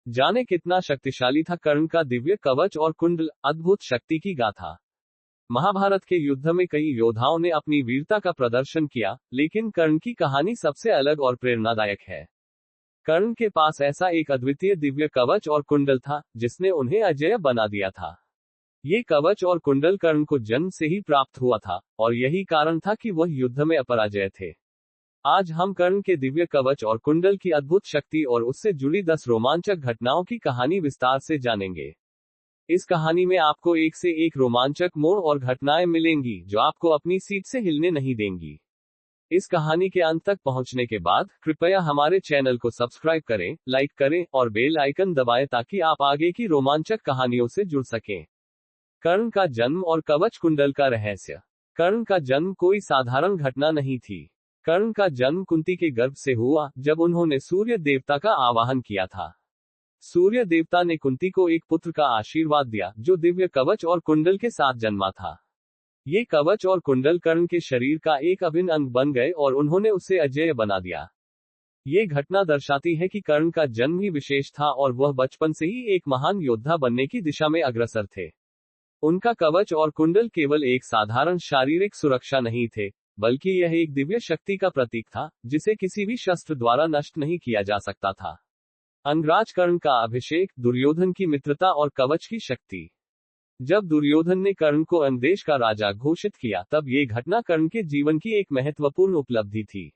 जाने कितना शक्तिशाली था कर्ण का दिव्य कवच और कुंडल, अद्भुत शक्ति की गाथा। महाभारत के युद्ध में कई योद्धाओं ने अपनी वीरता का प्रदर्शन किया, लेकिन कर्ण की कहानी सबसे अलग और प्रेरणादायक है। कर्ण के पास ऐसा एक अद्वितीय दिव्य कवच और कुंडल था, जिसने उन्हें अजेय बना दिया था। ये कवच और कुंडल कर्ण को जन्म से ही प्राप्त हुआ था, और यही कारण था कि वह युद्ध में अपराजय थे। आज हम कर्ण के दिव्य कवच और कुंडल की अद्भुत शक्ति और उससे जुड़ी 10 रोमांचक घटनाओं की कहानी विस्तार से जानेंगे। इस कहानी में आपको एक से एक रोमांचक मोड़ और घटनाएं मिलेंगी जो आपको अपनी सीट से हिलने नहीं देंगी। इस कहानी के अंत तक पहुंचने के बाद कृपया हमारे चैनल को सब्सक्राइब करें, लाइक करें और बेल आइकन दबाएं ताकि आप आगे की रोमांचक कहानियों से जुड़ सकें। कर्ण का जन्म और कवच कुंडल का रहस्य। कर्ण का जन्म कोई साधारण घटना नहीं थी। कर्ण का जन्म कुंती के गर्भ से हुआ, जब उन्होंने सूर्य देवता का आवाहन किया था। सूर्य देवता ने कुंती को एक पुत्र का आशीर्वाद दिया, जो दिव्य कवच और कुंडल के साथ जन्मा था। ये कवच और कुंडल कर्ण के शरीर का एक अभिन्न अंग बन गए और उन्होंने उसे अजेय बना दिया। ये घटना दर्शाती है कि कर्ण का जन्म ही विशेष था और वह बचपन से ही एक महान योद्धा बनने की दिशा में अग्रसर थे। उनका कवच और कुंडल केवल एक साधारण शारीरिक सुरक्षा नहीं थे, बल्कि यह एक दिव्य शक्ति का प्रतीक था, जिसे किसी भी शस्त्र द्वारा नष्ट नहीं किया जा सकता था। अंगराज कर्ण का अभिषेक, दुर्योधन की मित्रता और कवच की शक्ति। जब दुर्योधन ने कर्ण को अंगदेश का राजा घोषित किया, तब ये घटना कर्ण के जीवन की एक महत्वपूर्ण उपलब्धि थी।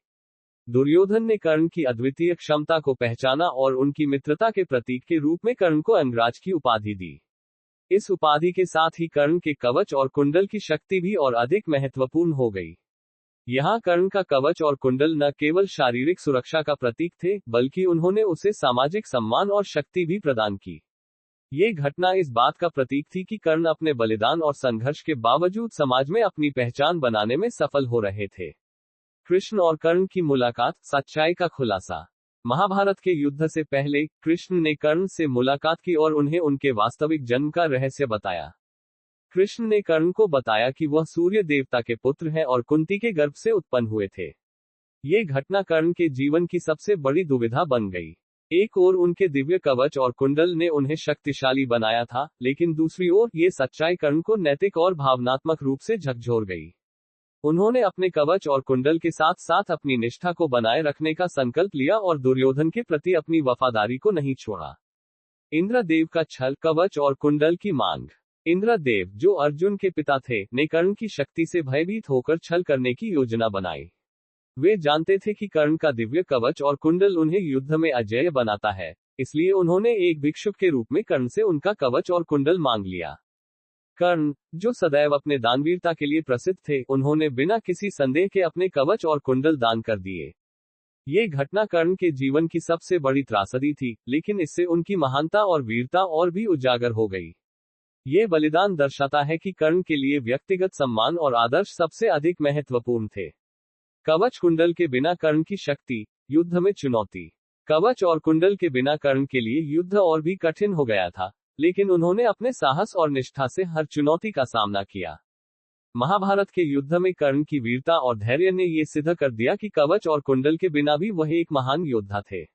दुर्योधन ने कर्ण की अद्वितीय क्षमता को पहचाना और उनकी मित्रता के प्रतीक के रूप में कर्ण को अंगराज की उपाधि दी। इस उपाधि के साथ ही कर्ण के कवच और कुंडल की शक्ति भी और अधिक महत्वपूर्ण हो गई। यहाँ कर्ण का कवच और कुंडल न केवल शारीरिक सुरक्षा का प्रतीक थे, बल्कि उन्होंने उसे सामाजिक सम्मान और शक्ति भी प्रदान की। ये घटना इस बात का प्रतीक थी कि कर्ण अपने बलिदान और संघर्ष के बावजूद समाज में अपनी पहचान बनाने में सफल हो रहे थे। कृष्ण और कर्ण की मुलाकात, सच्चाई का खुलासा। महाभारत के युद्ध से पहले कृष्ण ने कर्ण से मुलाकात की और उन्हें उनके वास्तविक जन्म का रहस्य बताया। कृष्ण ने कर्ण को बताया कि वह सूर्य देवता के पुत्र हैं और कुंती के गर्भ से उत्पन्न हुए थे। ये घटना कर्ण के जीवन की सबसे बड़ी दुविधा बन गई। एक ओर उनके दिव्य कवच और कुंडल ने उन्हें शक्तिशाली बनाया था, लेकिन दूसरी ओर ये सच्चाई कर्ण को नैतिक और भावनात्मक रूप से झकझोर गई। उन्होंने अपने कवच और कुंडल के साथ साथ अपनी निष्ठा को बनाए रखने का संकल्प लिया और दुर्योधन के प्रति अपनी वफादारी को नहीं छोड़ा। इंद्रदेव का छल, कवच और कुंडल की मांग। इंद्रदेव, जो अर्जुन के पिता थे, ने कर्ण की शक्ति से भयभीत होकर छल करने की योजना बनाई। वे जानते थे कि कर्ण का दिव्य कवच और कुंडल उन्हें युद्ध में अजेय बनाता है, इसलिए उन्होंने एक भिक्षुक के रूप में कर्ण से उनका कवच और कुंडल मांग लिया। कर्ण, जो सदैव अपने दानवीरता के लिए प्रसिद्ध थे, उन्होंने बिना किसी संदेह के अपने कवच और कुंडल दान कर दिए। ये घटना कर्ण के जीवन की सबसे बड़ी त्रासदी थी, लेकिन इससे उनकी महानता और वीरता और भी उजागर हो गई। ये बलिदान दर्शाता है कि कर्ण के लिए व्यक्तिगत सम्मान और आदर्श सबसे अधिक महत्वपूर्ण थे। कवच कुंडल के बिना कर्ण की शक्ति, युद्ध में चुनौती। कवच और कुंडल के बिना कर्ण के लिए युद्ध और भी कठिन हो गया था, लेकिन उन्होंने अपने साहस और निष्ठा से हर चुनौती का सामना किया। महाभारत के युद्ध में कर्ण की वीरता और धैर्य ने ये सिद्ध कर दिया कि कवच और कुंडल के बिना भी वह एक महान योद्धा थे।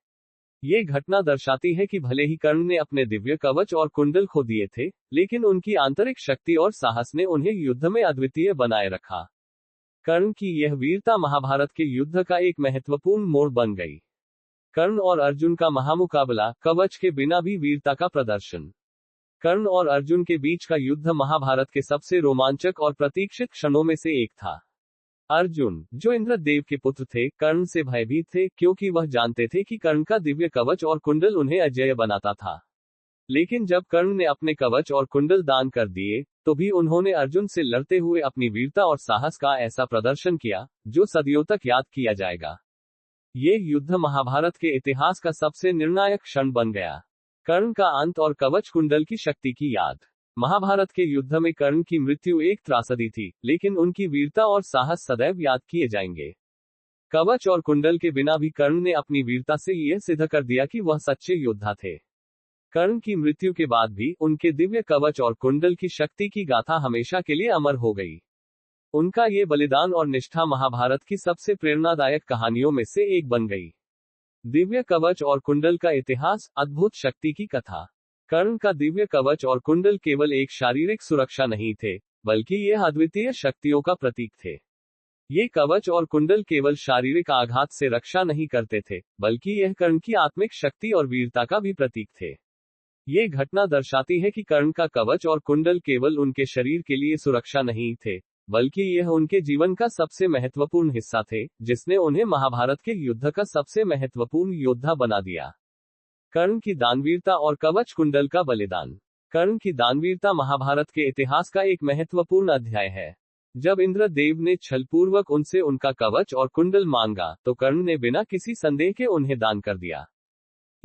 ये घटना दर्शाती है कि भले ही कर्ण ने अपने दिव्य कवच और कुंडल खो दिए थे, लेकिन उनकी आंतरिक शक्ति और साहस ने उन्हें युद्ध में अद्वितीय बनाए रखा। कर्ण की यह वीरता महाभारत के युद्ध का एक महत्वपूर्ण मोड़ बन गई। कर्ण और अर्जुन का महामुकाबला, कवच के बिना भी वीरता का प्रदर्शन। कर्ण और अर्जुन के बीच का युद्ध महाभारत के सबसे रोमांचक और प्रतीक्षित क्षणों में से एक था। अर्जुन, जो इंद्रदेव के पुत्र थे, कर्ण से भयभीत थे, क्योंकि वह जानते थे कि कर्ण का दिव्य कवच और कुंडल उन्हें अजेय बनाता था। लेकिन जब कर्ण ने अपने कवच और कुंडल दान कर दिए, तो भी उन्होंने अर्जुन से लड़ते हुए अपनी वीरता और साहस का ऐसा प्रदर्शन किया, जो सदियों तक याद किया जाएगा। ये युद्ध महाभारत के इतिहास का सबसे निर्णायक क्षण बन गया। कर्ण का अंत और कवच कुंडल की शक्ति की याद। महाभारत के युद्ध में कर्ण की मृत्यु एक त्रासदी थी, लेकिन उनकी वीरता और साहस सदैव याद किए जाएंगे। कवच और कुंडल के बिना भी कर्ण ने अपनी वीरता से यह सिद्ध कर दिया कि वह सच्चे योद्धा थे। कर्ण की मृत्यु के बाद भी उनके दिव्य कवच और कुंडल की शक्ति की गाथा हमेशा के लिए अमर हो गई। उनका ये बलिदान और निष्ठा महाभारत की सबसे प्रेरणादायक कहानियों में से एक बन गई। दिव्य कवच और कुंडल का इतिहास, अद्भुत शक्ति की कथा। कर्ण का दिव्य कवच और कुंडल केवल एक शारीरिक सुरक्षा नहीं थे, बल्कि ये अद्वितीय शक्तियों का प्रतीक थे। ये कवच और कुंडल केवल शारीरिक आघात से रक्षा नहीं करते थे, बल्कि यह कर्ण की आत्मिक शक्ति और वीरता का भी प्रतीक थे। ये घटना दर्शाती है कि कर्ण का कवच और कुंडल केवल उनके शरीर के लिए सुरक्षा नहीं थे, बल्कि यह उनके जीवन का सबसे महत्वपूर्ण हिस्सा थे, जिसने उन्हें महाभारत के युद्ध का सबसे महत्वपूर्ण योद्धा बना दिया। कर्ण की दानवीरता और कवच कुंडल का बलिदान। कर्ण की दानवीरता महाभारत के इतिहास का एक महत्वपूर्ण अध्याय है। जब इंद्रदेव ने छलपूर्वक उनसे उनका कवच और कुंडल मांगा, तो कर्ण ने बिना किसी संदेह के उन्हें दान कर दिया।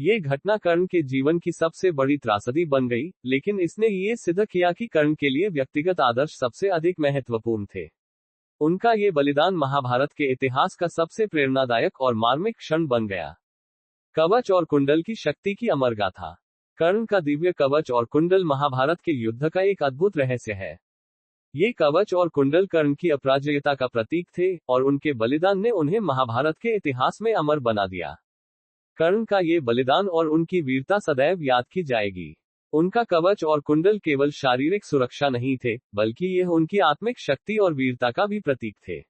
ये घटना कर्ण के जीवन की सबसे बड़ी त्रासदी बन गई, लेकिन इसने ये सिद्ध किया कि कर्ण के लिए व्यक्तिगत आदर्श सबसे अधिक महत्वपूर्ण थे। उनका ये बलिदान महाभारत के इतिहास का सबसे प्रेरणादायक और मार्मिक क्षण बन गया। कवच और कुंडल की शक्ति की अमर गाथा। कर्ण का दिव्य कवच और कुंडल महाभारत के युद्ध का एक अद्भुत रहस्य है। ये कवच और कुंडल कर्ण की अपराजयता का प्रतीक थे, और उनके बलिदान ने उन्हें महाभारत के इतिहास में अमर बना दिया। कर्ण का ये बलिदान और उनकी वीरता सदैव याद की जाएगी। उनका कवच और कुंडल केवल शारीरिक सुरक्षा नहीं थे, बल्कि यह उनकी आत्मिक शक्ति और वीरता का भी प्रतीक थे।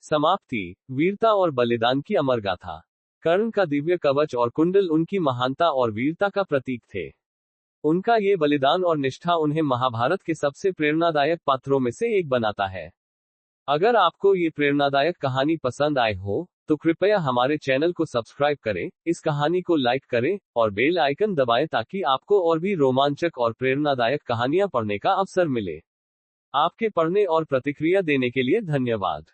समाप्ति। वीरता और बलिदान की अमर गाथा। कर्ण का दिव्य कवच और कुंडल उनकी महानता और वीरता का प्रतीक थे। उनका ये बलिदान और निष्ठा उन्हें महाभारत के सबसे प्रेरणादायक पात्रों में से एक बनाता है। अगर आपको ये प्रेरणादायक कहानी पसंद आए हो, तो कृपया हमारे चैनल को सब्सक्राइब करें, इस कहानी को लाइक करें, और बेल आइकन दबाएं ताकि आपको और भी रोमांचक और प्रेरणादायक कहानियां पढ़ने का अवसर मिले। आपके पढ़ने और प्रतिक्रिया देने के लिए धन्यवाद।